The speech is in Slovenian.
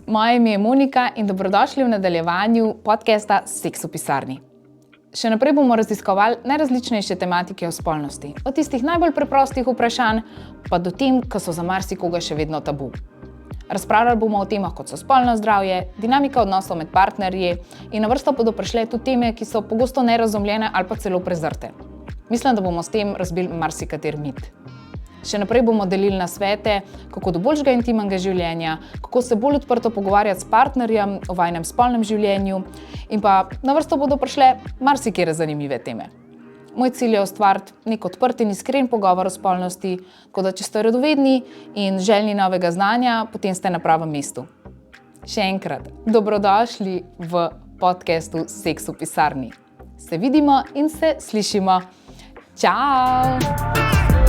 Moje ime je Monika in dobrodošli v nadaljevanju podcasta Seks v pisarni. Še naprej bomo raziskovali najrazličnejše tematike o spolnosti, od tistih najbolj preprostih vprašanj pa do tem, ki so za marsikoga še vedno tabu. Razpravljali bomo o temah, kot so spolno zdravje, dinamika odnosov med partnerji in na vrsto bodo prišle tudi teme, ki so pogosto nerazumljene ali pa celo prezrte. Mislim, da bomo s tem razbili marsikater mit. Še naprej bomo delili nasvete, kako do boljšega intimnega življenja, kako se bolj odprto pogovarjati s partnerjem o vajinem spolnem življenju in pa na vrsto bodo prišle marsikere zanimive teme. Moj cilj je ustvariti nek odprt in iskren pogovor o spolnosti, tako da če ste radovedni in željni novega znanja, potem ste na pravem mestu. Še enkrat, dobrodošli v podcastu Seks v pisarni. Se vidimo in se slišimo. Čau!